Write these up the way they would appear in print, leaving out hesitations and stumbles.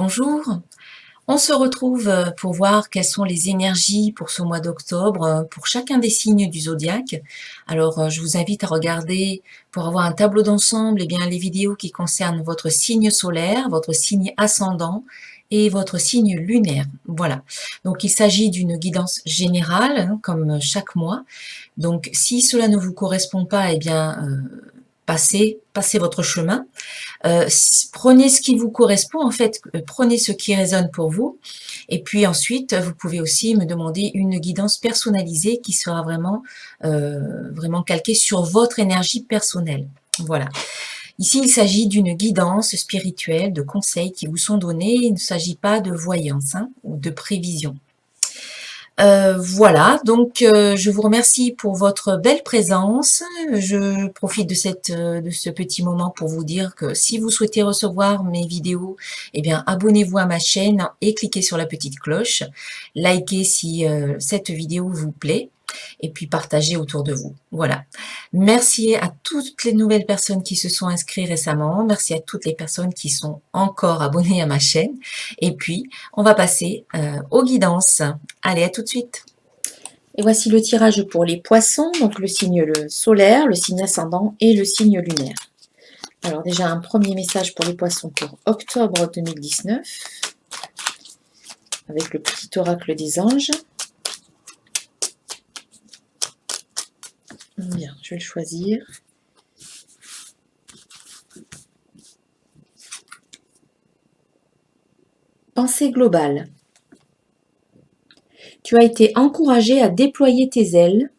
bonjour. On se retrouve pour voir quelles sont les énergies pour ce mois d'octobre pour chacun des signes du zodiaque. Alors, je vous invite à regarder pour avoir un tableau d'ensemble les vidéos qui concernent votre signe solaire, votre signe ascendant et votre signe lunaire. Voilà. Donc, il s'agit d'une guidance générale, hein, comme chaque mois. Donc, si cela ne vous correspond pas, passez votre chemin. Prenez ce qui vous correspond, en fait, prenez ce qui résonne pour vous. Et puis ensuite, vous pouvez aussi me demander une guidance personnalisée qui sera vraiment calquée sur votre énergie personnelle. Voilà. Ici, il s'agit d'une guidance spirituelle, de conseils qui vous sont donnés. Il ne s'agit pas de voyance, hein, ou de prévision. Voilà, donc je vous remercie pour votre belle présence. Je profite de ce petit moment pour vous dire que si vous souhaitez recevoir mes vidéos, abonnez-vous à ma chaîne et cliquez sur la petite cloche. Likez si cette vidéo vous plaît et puis partagez autour de vous. Voilà. Merci à toutes les nouvelles personnes qui se sont inscrites récemment. Merci à toutes les personnes qui sont encore abonnées à ma chaîne. Et puis, on va passer aux guidances. Allez, à tout de suite. Et voici le tirage pour les poissons, donc le signe solaire, le signe ascendant et le signe lunaire. Alors déjà, un premier message pour les poissons pour octobre 2019, avec le petit oracle des anges. Bien, je vais le choisir. Pensée globale. Tu as été encouragé à déployer tes ailes.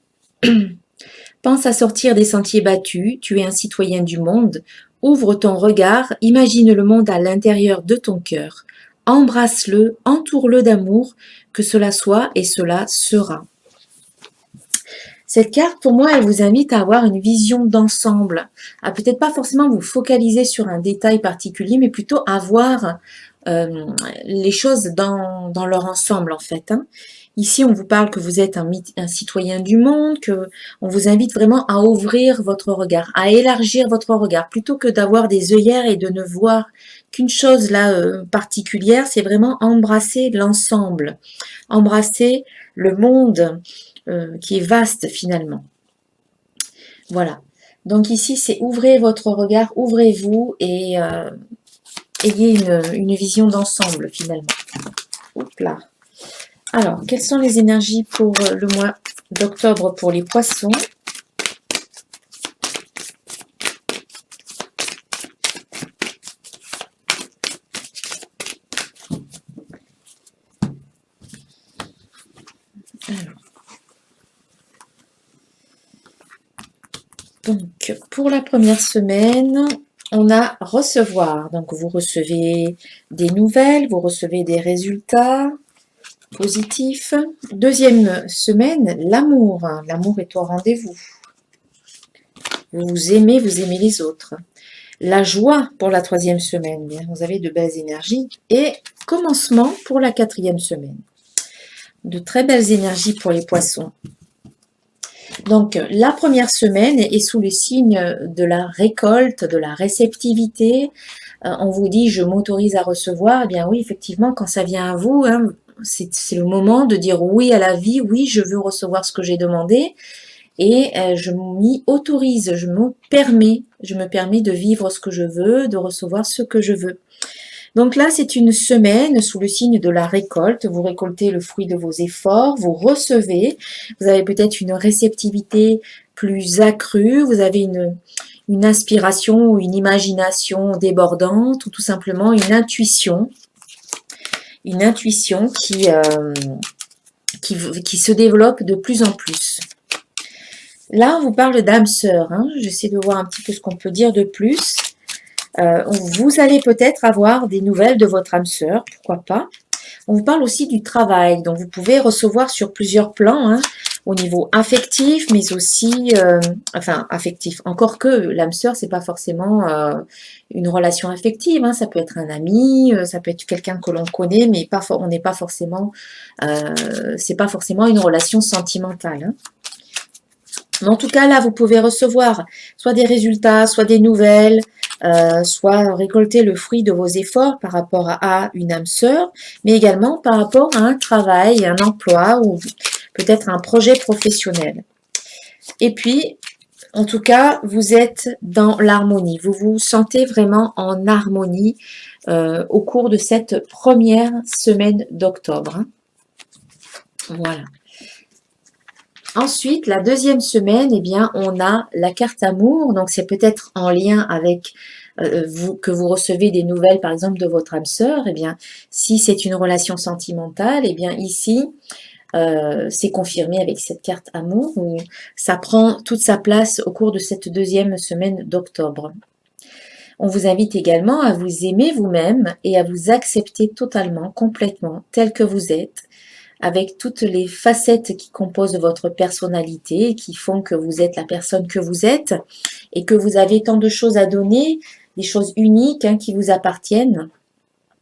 Pense à sortir des sentiers battus. Tu es un citoyen du monde. Ouvre ton regard. Imagine le monde à l'intérieur de ton cœur. Embrasse-le, entoure-le d'amour. Que cela soit et cela sera. Cette carte, pour moi, elle vous invite à avoir une vision d'ensemble, à peut-être pas forcément vous focaliser sur un détail particulier, mais plutôt à voir les choses dans leur ensemble, en fait. Hein. Ici, on vous parle que vous êtes un citoyen du monde, que on vous invite vraiment à ouvrir votre regard, à élargir votre regard, plutôt que d'avoir des œillères et de ne voir qu'une chose là particulière, c'est vraiment embrasser l'ensemble, embrasser le monde qui est vaste finalement. Voilà. Donc ici, c'est ouvrez votre regard, ouvrez-vous et ayez une vision d'ensemble finalement. Hop là. Alors, quelles sont les énergies pour le mois d'octobre pour les poissons? Alors. Donc, pour la première semaine, on a recevoir. Donc, vous recevez des nouvelles, vous recevez des résultats positifs. Deuxième semaine, l'amour. L'amour est au rendez-vous. Vous aimez les autres. La joie pour la troisième semaine. Bien, vous avez de belles énergies. Et commencement pour la quatrième semaine. De très belles énergies pour les poissons. Donc, la première semaine est sous le signe de la récolte, de la réceptivité. On vous dit, je m'autorise à recevoir. Eh bien oui, effectivement, quand ça vient à vous, hein, c'est le moment de dire oui à la vie. Oui, je veux recevoir ce que j'ai demandé. Et je m'y autorise, je me permets de vivre ce que je veux, de recevoir ce que je veux. Donc là, c'est une semaine sous le signe de la récolte. Vous récoltez le fruit de vos efforts, vous recevez. Vous avez peut-être une réceptivité plus accrue. Vous avez une inspiration ou une imagination débordante ou tout simplement une intuition. Une intuition qui se développe de plus en plus. Là, on vous parle d'âme sœur. Hein. J'essaie de voir un petit peu ce qu'on peut dire de plus. Vous allez peut-être avoir des nouvelles de votre âme sœur, pourquoi pas. On vous parle aussi du travail, donc vous pouvez recevoir sur plusieurs plans, hein, au niveau affectif, mais aussi, affectif. Encore que l'âme sœur, c'est pas forcément une relation affective, hein, ça peut être un ami, ça peut être quelqu'un que l'on connaît, mais on n'est pas forcément, c'est pas forcément une relation sentimentale. Hein. Mais en tout cas, là, vous pouvez recevoir soit des résultats, soit des nouvelles, soit récolter le fruit de vos efforts par rapport à une âme sœur, mais également par rapport à un travail, un emploi ou peut-être un projet professionnel. Et puis, en tout cas, vous êtes dans l'harmonie. Vous vous sentez vraiment en harmonie au cours de cette première semaine d'octobre. Hein. Voilà. Ensuite, la deuxième semaine, eh bien, on a la carte amour. Donc, c'est peut-être en lien avec vous, que vous recevez des nouvelles, par exemple, de votre âme sœur. Eh bien, si c'est une relation sentimentale, eh bien, ici, c'est confirmé avec cette carte amour où ça prend toute sa place au cours de cette deuxième semaine d'octobre. On vous invite également à vous aimer vous-même et à vous accepter totalement, complètement, tel que vous êtes, avec toutes les facettes qui composent votre personnalité, qui font que vous êtes la personne que vous êtes et que vous avez tant de choses à donner, des choses uniques qui vous appartiennent.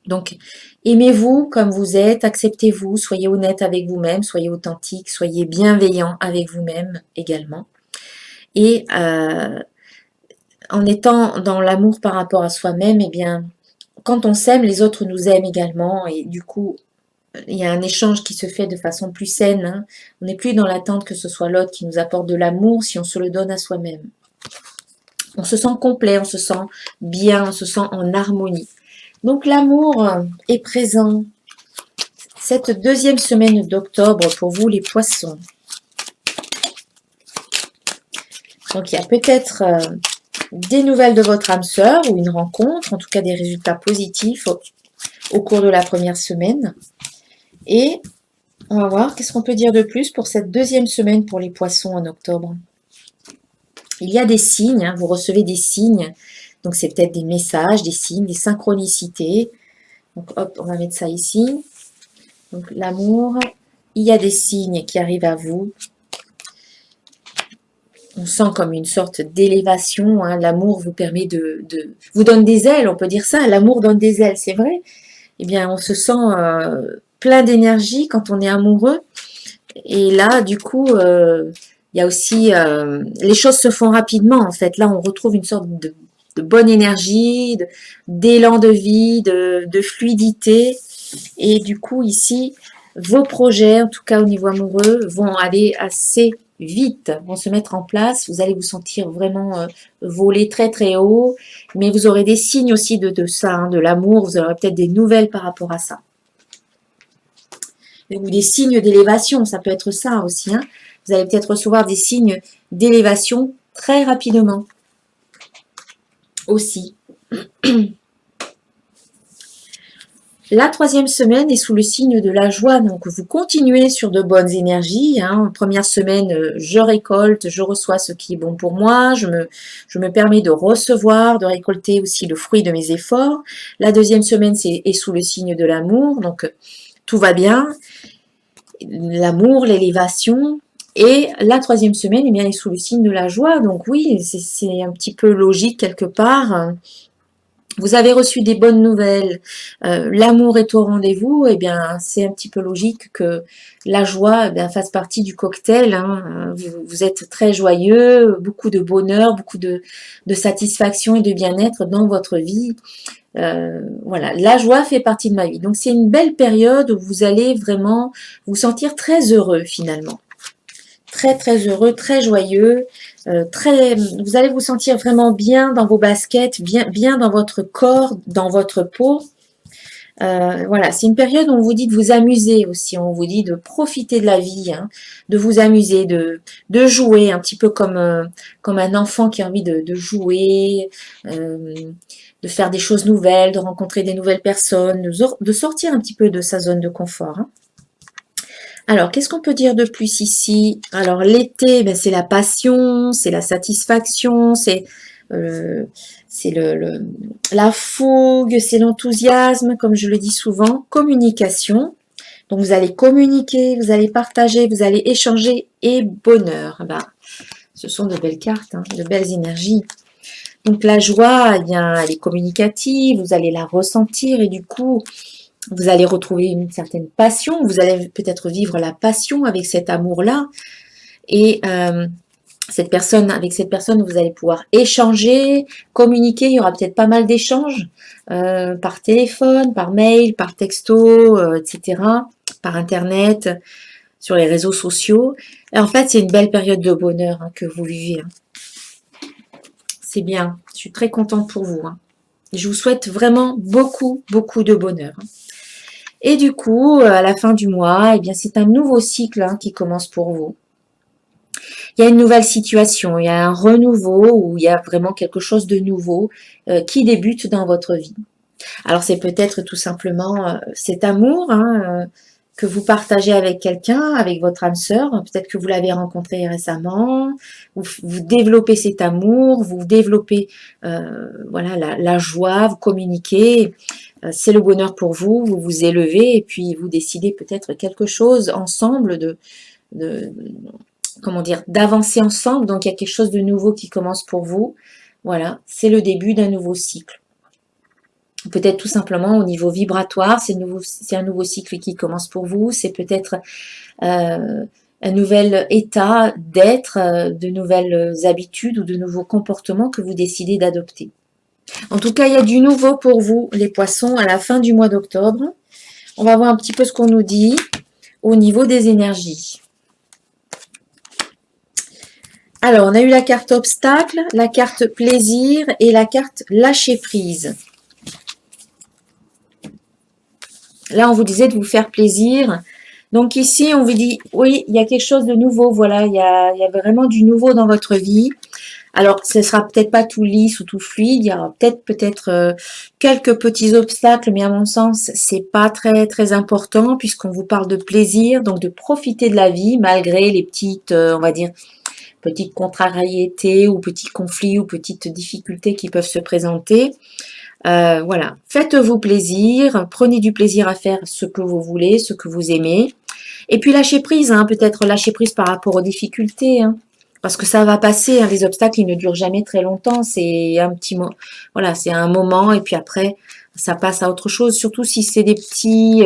Donc, aimez-vous comme vous êtes, acceptez-vous, soyez honnête avec vous-même, soyez authentique, soyez bienveillant avec vous-même également. Et en étant dans l'amour par rapport à soi-même, eh bien, quand on s'aime, les autres nous aiment également. Et du coup, il y a un échange qui se fait de façon plus saine. Hein. On n'est plus dans l'attente que ce soit l'autre qui nous apporte de l'amour si on se le donne à soi-même. On se sent complet, on se sent bien, on se sent en harmonie. Donc l'amour est présent cette deuxième semaine d'octobre pour vous les poissons. Donc il y a peut-être des nouvelles de votre âme sœur ou une rencontre, en tout cas des résultats positifs au cours de la première semaine. Et on va voir qu'est-ce qu'on peut dire de plus pour cette deuxième semaine pour les poissons en octobre. Il y a des signes, vous recevez des signes, donc c'est peut-être des messages, des signes, des synchronicités. Donc hop, on va mettre ça ici. Donc l'amour, il y a des signes qui arrivent à vous. On sent comme une sorte d'élévation. Hein. L'amour vous permet vous donne des ailes, on peut dire ça. L'amour donne des ailes, c'est vrai. Eh bien, on se sent plein d'énergie quand on est amoureux. Et là, du coup, il y a aussi... les choses se font rapidement, en fait. Là, on retrouve une sorte de bonne énergie, d'élan de vie, de fluidité. Et du coup, ici, vos projets, en tout cas au niveau amoureux, vont aller assez vite, vont se mettre en place. Vous allez vous sentir vraiment voler très très haut, mais vous aurez des signes aussi de ça, hein, de l'amour. Vous aurez peut-être des nouvelles par rapport à ça. Ou des signes d'élévation, ça peut être ça aussi. Hein. Vous allez peut-être recevoir des signes d'élévation très rapidement aussi. La troisième semaine est sous le signe de la joie, donc vous continuez sur de bonnes énergies. Hein. Première semaine, je récolte, je reçois ce qui est bon pour moi, je me permets de recevoir, de récolter aussi le fruit de mes efforts. La deuxième semaine est sous le signe de l'amour, donc tout va bien. L'amour, l'élévation. Et la troisième semaine, eh bien, est sous le signe de la joie, donc oui, c'est un petit peu logique quelque part. Vous avez reçu des bonnes nouvelles, l'amour est au rendez-vous, et bien c'est un petit peu logique que la joie fasse partie du cocktail. Hein. Vous êtes très joyeux, beaucoup de bonheur, beaucoup de satisfaction et de bien-être dans votre vie. Voilà, la joie fait partie de ma vie. Donc c'est une belle période où vous allez vraiment vous sentir très heureux finalement. Très très heureux, très joyeux, vous allez vous sentir vraiment bien dans vos baskets, bien dans votre corps, dans votre peau. Voilà, c'est une période où on vous dit de vous amuser aussi, on vous dit de profiter de la vie, hein, de vous amuser, de jouer, un petit peu comme un enfant qui a envie de jouer, de faire des choses nouvelles, de rencontrer des nouvelles personnes, de sortir un petit peu de sa zone de confort. Hein. Alors, qu'est-ce qu'on peut dire de plus ici? Alors, l'été, c'est la passion, c'est la satisfaction, c'est la fougue, c'est l'enthousiasme, comme je le dis souvent, communication. Donc, vous allez communiquer, vous allez partager, vous allez échanger et bonheur. Ce sont de belles cartes, hein, de belles énergies. Donc, la joie, eh bien, elle est communicative, vous allez la ressentir et du coup, vous allez retrouver une certaine passion, vous allez peut-être vivre la passion avec cet amour-là. Et avec cette personne, vous allez pouvoir échanger, communiquer. Il y aura peut-être pas mal d'échanges par téléphone, par mail, par texto, etc., par internet, sur les réseaux sociaux. Et en fait, c'est une belle période de bonheur que vous vivez. C'est bien. Je suis très contente pour vous. Je vous souhaite vraiment beaucoup, beaucoup de bonheur. Et du coup, à la fin du mois, eh bien, c'est un nouveau cycle qui commence pour vous. Il y a une nouvelle situation, il y a un renouveau ou il y a vraiment quelque chose de nouveau qui débute dans votre vie. Alors c'est peut-être tout simplement cet amour que vous partagez avec quelqu'un, avec votre âme sœur. Peut-être que vous l'avez rencontré récemment. Vous développez cet amour, vous développez voilà la joie, vous communiquez. C'est le bonheur pour vous. Vous vous élevez et puis vous décidez peut-être quelque chose ensemble de comment dire, d'avancer ensemble. Donc, il y a quelque chose de nouveau qui commence pour vous. Voilà, c'est le début d'un nouveau cycle. Peut-être tout simplement au niveau vibratoire, c'est un nouveau cycle qui commence pour vous. C'est peut-être un nouvel état d'être, de nouvelles habitudes ou de nouveaux comportements que vous décidez d'adopter. En tout cas, il y a du nouveau pour vous, les poissons, à la fin du mois d'octobre. On va voir un petit peu ce qu'on nous dit au niveau des énergies. Alors, on a eu la carte obstacle, la carte plaisir et la carte lâcher prise. Là, on vous disait de vous faire plaisir. Donc ici, on vous dit, oui, il y a quelque chose de nouveau. Voilà, il y a vraiment du nouveau dans votre vie. Alors, ce sera peut-être pas tout lisse ou tout fluide. Il y aura peut-être quelques petits obstacles, mais à mon sens, c'est pas très très important puisqu'on vous parle de plaisir, donc de profiter de la vie malgré les petites, on va dire, petites contrariétés ou petits conflits ou petites difficultés qui peuvent se présenter. Voilà, faites-vous plaisir, prenez du plaisir à faire ce que vous voulez, ce que vous aimez. Et puis lâchez prise, peut-être lâcher prise par rapport aux difficultés, parce que ça va passer, les obstacles ils ne durent jamais très longtemps, c'est un petit mot, voilà, c'est un moment et puis après ça passe à autre chose, surtout si c'est des petits,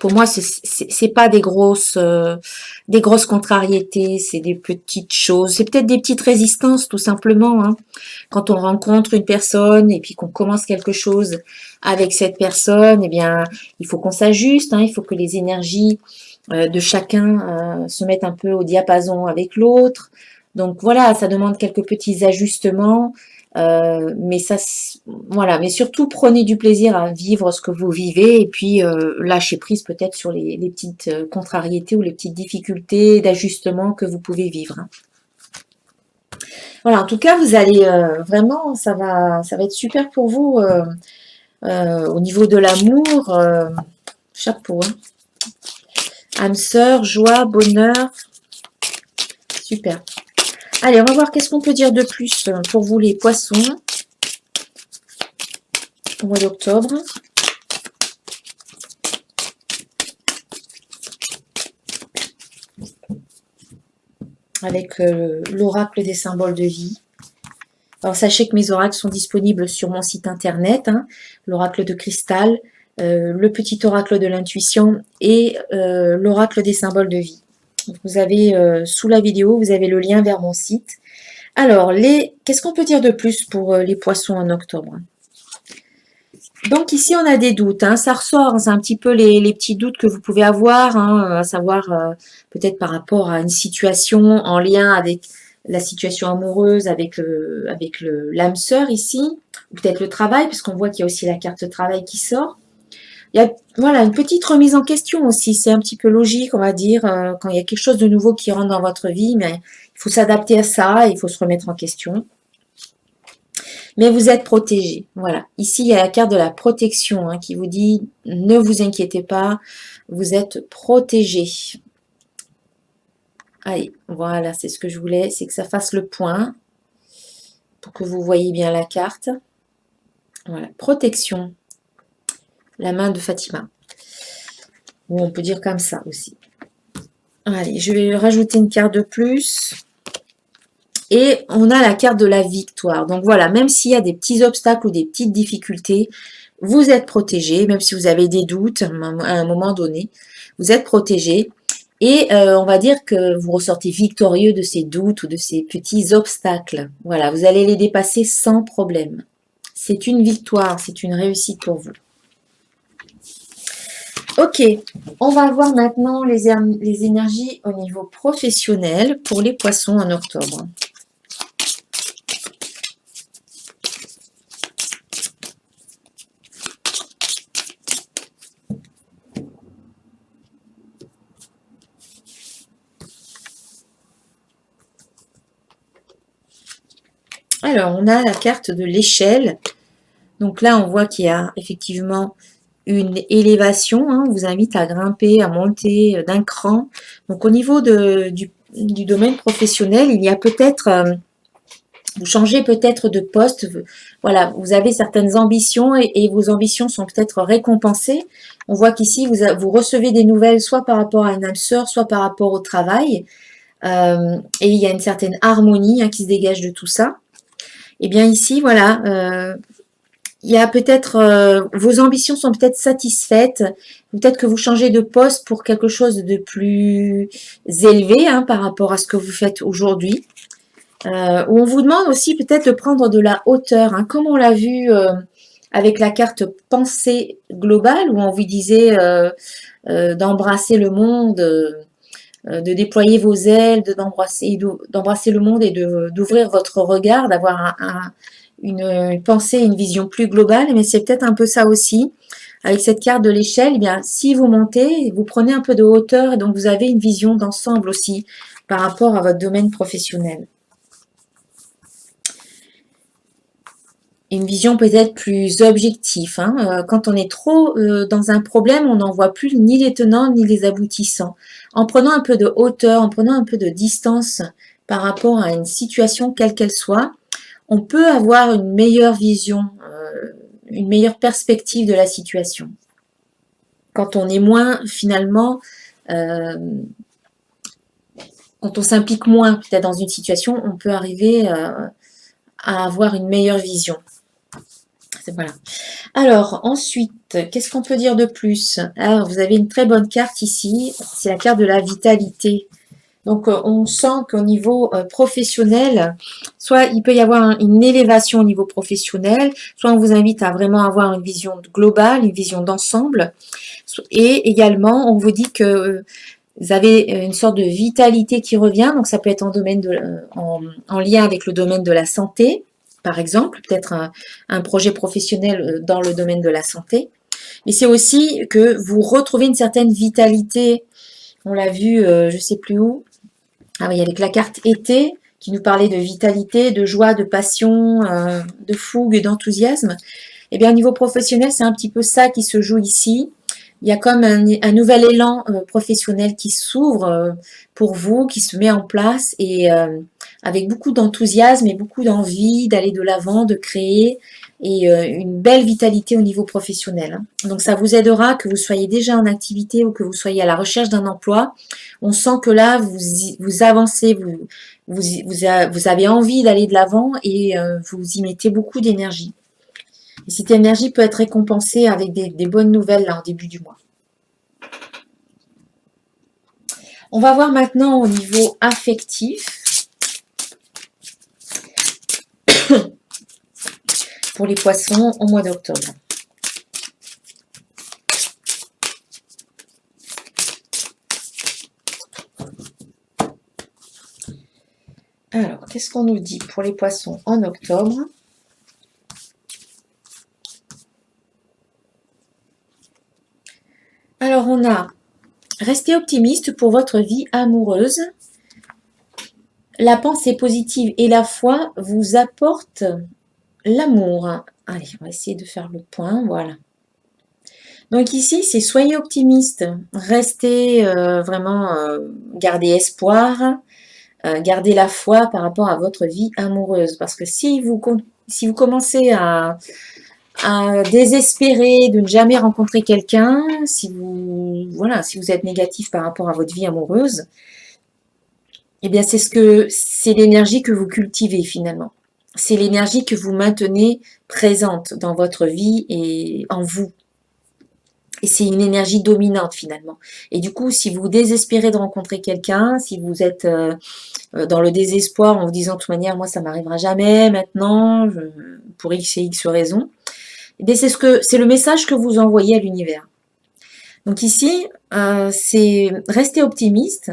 pour moi, c'est pas des grosses contrariétés, c'est des petites choses, c'est peut-être des petites résistances tout simplement. Quand on rencontre une personne et puis qu'on commence quelque chose avec cette personne, eh bien, il faut qu'on s'ajuste, il faut que les énergies de chacun se mettent un peu au diapason avec l'autre. Donc voilà, ça demande quelques petits ajustements. Mais ça, voilà. Mais surtout, prenez du plaisir à vivre ce que vous vivez et puis lâchez prise peut-être sur les petites contrariétés ou les petites difficultés d'ajustement que vous pouvez vivre. Voilà. En tout cas, vous allez vraiment, ça va être super pour vous au niveau de l'amour. Chapeau. Âme sœur, joie, bonheur. Super. Allez, on va voir qu'est-ce qu'on peut dire de plus pour vous les poissons au mois d'octobre. Avec l'oracle des symboles de vie. Alors sachez que mes oracles sont disponibles sur mon site internet, l'oracle de cristal, le petit oracle de l'intuition et l'oracle des symboles de vie. Vous avez sous la vidéo, vous avez le lien vers mon site. Alors, qu'est-ce qu'on peut dire de plus pour les poissons en octobre? Donc ici, on a des doutes. Ça ressort, c'est un petit peu les petits doutes que vous pouvez avoir, à savoir peut-être par rapport à une situation en lien avec la situation amoureuse, avec l'âme sœur ici, ou peut-être le travail, puisqu'on voit qu'il y a aussi la carte travail qui sort. Il y a voilà, une petite remise en question aussi. C'est un petit peu logique, on va dire, quand il y a quelque chose de nouveau qui rentre dans votre vie, mais il faut s'adapter à ça, il faut se remettre en question. Mais vous êtes protégé. Voilà. Ici, il y a la carte de la protection qui vous dit ne vous inquiétez pas, vous êtes protégé. Allez, voilà, c'est ce que je voulais, c'est que ça fasse le point pour que vous voyez bien la carte. Voilà, protection. La main de Fatima. Ou on peut dire comme ça aussi. Allez, je vais rajouter une carte de plus. Et on a la carte de la victoire. Donc voilà, même s'il y a des petits obstacles ou des petites difficultés, vous êtes protégé, même si vous avez des doutes à un moment donné, vous êtes protégé. Et on va dire que vous ressortez victorieux de ces doutes ou de ces petits obstacles. Voilà, vous allez les dépasser sans problème. C'est une victoire, c'est une réussite pour vous. Ok, on va voir maintenant les énergies au niveau professionnel pour les poissons en octobre. Alors, on a la carte de l'échelle. Donc là, on voit qu'il y a effectivement une élévation, hein, on vous invite à grimper, à monter d'un cran. Donc au niveau du domaine professionnel, il y a peut-être, vous changez peut-être de poste, voilà, vous avez certaines ambitions et vos ambitions sont peut-être récompensées. On voit qu'ici, vous recevez des nouvelles soit par rapport à une âme sœur, soit par rapport au travail. Et il y a une certaine harmonie, hein, qui se dégage de tout ça. Et bien ici, voilà, il y a peut-être, vos ambitions sont peut-être satisfaites, peut-être que vous changez de poste pour quelque chose de plus élevé, hein, par rapport à ce que vous faites aujourd'hui. Où on vous demande aussi peut-être de prendre de la hauteur, hein, comme on l'a vu avec la carte pensée globale, où on vous disait d'embrasser le monde, de déployer vos ailes, d'embrasser le monde et d'ouvrir votre regard, d'avoir une pensée, une vision plus globale. Mais c'est peut-être un peu ça aussi. Avec cette carte de l'échelle, eh bien, si vous montez, vous prenez un peu de hauteur et donc vous avez une vision d'ensemble aussi par rapport à votre domaine professionnel. Une vision peut-être plus objective, hein. Quand on est trop dans un problème, on n'en voit plus ni les tenants ni les aboutissants. En prenant un peu de hauteur, en prenant un peu de distance par rapport à une situation quelle qu'elle soit, on peut avoir une meilleure vision, une meilleure perspective de la situation. Quand on est moins, finalement, quand on s'implique moins peut-être dans une situation, on peut arriver à avoir une meilleure vision. Voilà. Alors, ensuite, qu'est-ce qu'on peut dire de plus? Alors, vous avez une très bonne carte ici, c'est la carte de la vitalité. Donc, on sent qu'au niveau professionnel, soit il peut y avoir une élévation au niveau professionnel, soit on vous invite à vraiment avoir une vision globale, une vision d'ensemble. Et également, on vous dit que vous avez une sorte de vitalité qui revient, donc ça peut être en lien avec le domaine de la santé, par exemple, peut-être un projet professionnel dans le domaine de la santé. Mais c'est aussi que vous retrouvez une certaine vitalité. On l'a vu, je ne sais plus où. Ah oui, avec la carte été, qui nous parlait de vitalité, de joie, de passion, de fougue, d'enthousiasme. Eh bien, au niveau professionnel, c'est un petit peu ça qui se joue ici. Il y a comme un nouvel élan professionnel qui s'ouvre pour vous, qui se met en place et avec beaucoup d'enthousiasme et beaucoup d'envie d'aller de l'avant, de créer et une belle vitalité au niveau professionnel. Donc ça vous aidera, que vous soyez déjà en activité ou que vous soyez à la recherche d'un emploi. On sent que là, vous avancez, vous avez envie d'aller de l'avant et vous y mettez beaucoup d'énergie. Et cette énergie peut être récompensée avec des bonnes nouvelles là en début du mois. On va voir maintenant au niveau affectif. Pour les poissons au mois d'octobre. Alors, qu'est-ce qu'on nous dit pour les poissons en octobre? Alors, on a restez optimiste pour votre vie amoureuse. La pensée positive et la foi vous apportent l'amour. Allez, on va essayer de faire le point. Voilà. Donc ici, c'est soyez optimiste. Restez vraiment, gardez espoir. Gardez la foi par rapport à votre vie amoureuse. Parce que si vous commencez à désespérer de ne jamais rencontrer quelqu'un, si vous êtes négatif par rapport à votre vie amoureuse, eh bien c'est l'énergie que vous cultivez finalement. C'est l'énergie que vous maintenez présente dans votre vie et en vous. Et c'est une énergie dominante finalement. Et du coup, si vous désespérez de rencontrer quelqu'un, si vous êtes dans le désespoir en vous disant de toute manière, moi ça m'arrivera jamais maintenant, pour X et X raisons, eh bien c'est le message que vous envoyez à l'univers. Donc ici, c'est rester optimiste.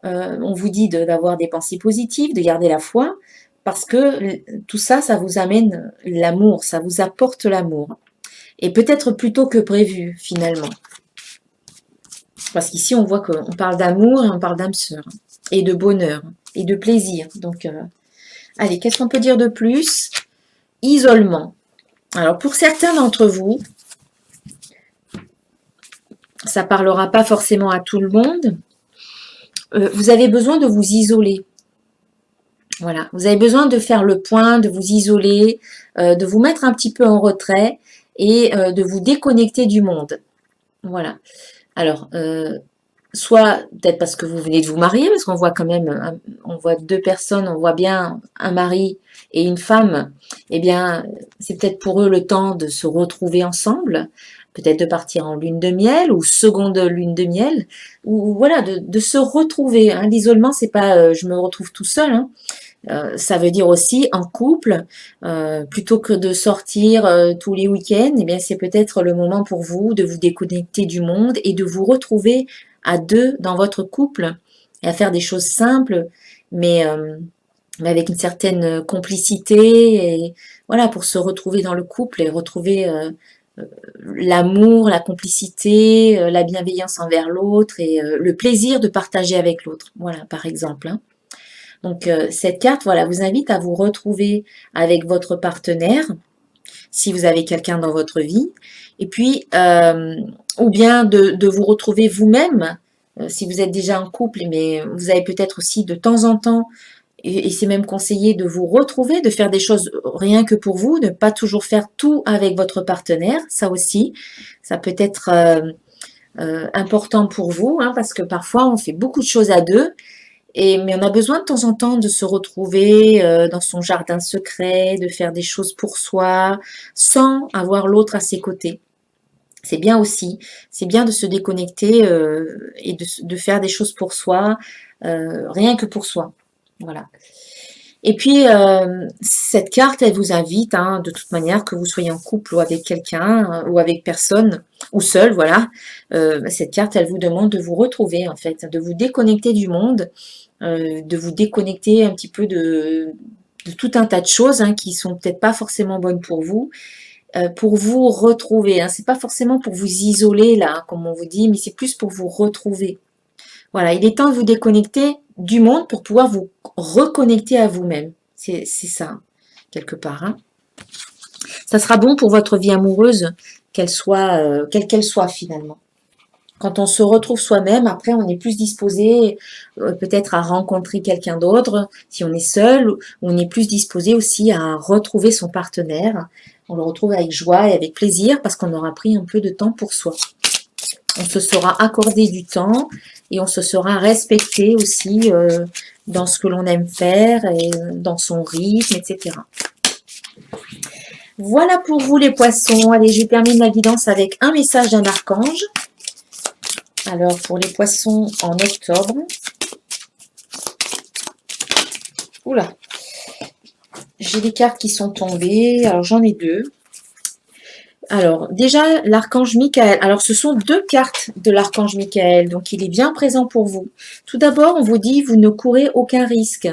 On vous dit d'avoir des pensées positives, de garder la foi, parce que tout ça, ça vous amène l'amour, ça vous apporte l'amour. Et peut-être plus tôt que prévu, finalement. Parce qu'ici, on voit qu'on parle d'amour et on parle d'âme sœur, et de bonheur, et de plaisir. Donc, allez, qu'est-ce qu'on peut dire de plus? Isolement. Alors, pour certains d'entre vous, ça parlera pas forcément à tout le monde, vous avez besoin de vous isoler. Voilà, vous avez besoin de faire le point, de vous isoler, de vous mettre un petit peu en retrait et de vous déconnecter du monde. Voilà. Alors, soit peut-être parce que vous venez de vous marier, parce qu'on voit quand même, on voit deux personnes, on voit bien un mari et une femme, eh bien, c'est peut-être pour eux le temps de se retrouver ensemble, peut-être de partir en lune de miel ou seconde lune de miel, ou voilà, de se retrouver. Hein. L'isolement, c'est pas je me retrouve tout seul, hein. Ça veut dire aussi en couple, plutôt que de sortir tous les week-ends, eh bien c'est peut-être le moment pour vous de vous déconnecter du monde et de vous retrouver à deux dans votre couple et à faire des choses simples, mais, mais avec une certaine complicité et voilà pour se retrouver dans le couple et retrouver l'amour, la complicité, la bienveillance envers l'autre et le plaisir de partager avec l'autre. Voilà par exemple. Hein. Donc cette carte, voilà, vous invite à vous retrouver avec votre partenaire, si vous avez quelqu'un dans votre vie, et puis ou bien de vous retrouver vous-même, si vous êtes déjà en couple, mais vous avez peut-être aussi de temps en temps, et c'est même conseillé de vous retrouver, de faire des choses rien que pour vous, ne pas toujours faire tout avec votre partenaire, ça aussi, ça peut être important pour vous, hein, parce que parfois on fait beaucoup de choses à deux, mais on a besoin de temps en temps de se retrouver dans son jardin secret, de faire des choses pour soi, sans avoir l'autre à ses côtés. C'est bien aussi, c'est bien de se déconnecter et de faire des choses pour soi, rien que pour soi. Voilà. Et puis, cette carte, elle vous invite, hein, de toute manière, que vous soyez en couple ou avec quelqu'un, ou avec personne, ou seul, voilà. Cette carte, elle vous demande de vous retrouver, en fait, de vous déconnecter du monde, de vous déconnecter un petit peu de tout un tas de choses hein, qui sont peut-être pas forcément bonnes pour vous retrouver. Hein. C'est pas forcément pour vous isoler, là, hein, comme on vous dit, mais c'est plus pour vous retrouver. Voilà, il est temps de vous déconnecter du monde pour pouvoir vous reconnecter à vous-même. C'est ça, quelque part. Hein. Ça sera bon pour votre vie amoureuse, quelle qu'elle soit finalement. Quand on se retrouve soi-même, après on est plus disposé peut-être à rencontrer quelqu'un d'autre, si on est seul, on est plus disposé aussi à retrouver son partenaire. On le retrouve avec joie et avec plaisir parce qu'on aura pris un peu de temps pour soi. On se sera accordé du temps et on se sera respecté aussi dans ce que l'on aime faire et dans son rythme, etc. Voilà pour vous les poissons. Allez, je termine la guidance avec un message d'un archange. Alors, pour les poissons en octobre. Oula. J'ai des cartes qui sont tombées. Alors, j'en ai deux. Alors, déjà, l'archange Michael. Alors, ce sont deux cartes de l'archange Michael. Donc, il est bien présent pour vous. Tout d'abord, on vous dit, vous ne courez aucun risque.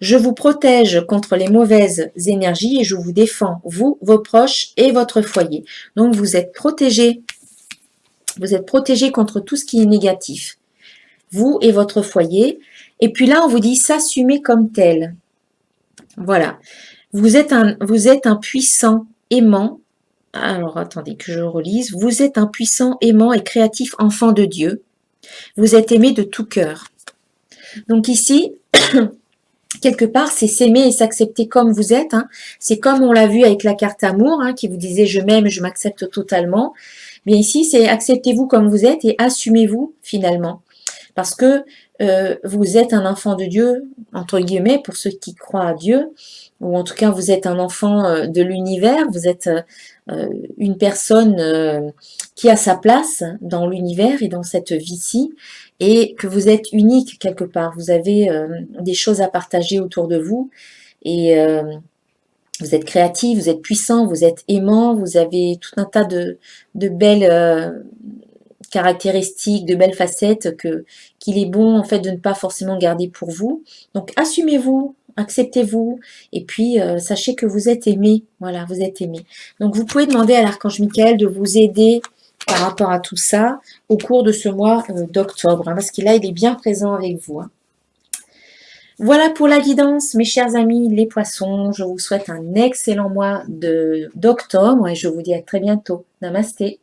Je vous protège contre les mauvaises énergies et je vous défends, vous, vos proches et votre foyer. Donc, vous êtes protégés. Vous êtes protégés contre tout ce qui est négatif. Vous et votre foyer. Et puis là, on vous dit s'assumer comme tel. Voilà. Vous êtes un puissant aimant. Alors, attendez que je relise. Vous êtes un puissant aimant et créatif enfant de Dieu. Vous êtes aimé de tout cœur. Donc ici, quelque part, c'est s'aimer et s'accepter comme vous êtes. Hein. C'est comme on l'a vu avec la carte amour, hein, qui vous disait je m'aime, je m'accepte totalement. Mais ici, c'est acceptez-vous comme vous êtes et assumez-vous finalement. Parce que vous êtes un enfant de Dieu, entre guillemets, pour ceux qui croient à Dieu, ou en tout cas vous êtes un enfant de l'univers, vous êtes une personne qui a sa place dans l'univers et dans cette vie-ci, et que vous êtes unique quelque part. Vous avez des choses à partager autour de vous, et vous êtes créatif, vous êtes puissant, vous êtes aimant, vous avez tout un tas de belles caractéristiques, de belles facettes qu'il est bon en fait de ne pas forcément garder pour vous. Donc assumez-vous, acceptez-vous, et puis sachez que vous êtes aimé. Voilà, vous êtes aimé. Donc vous pouvez demander à l'archange Michael de vous aider par rapport à tout ça au cours de ce mois d'octobre, hein, parce que là il est bien présent avec vous. Hein. Voilà pour la guidance, mes chers amis les poissons. Je vous souhaite un excellent mois d'octobre et je vous dis à très bientôt. Namasté.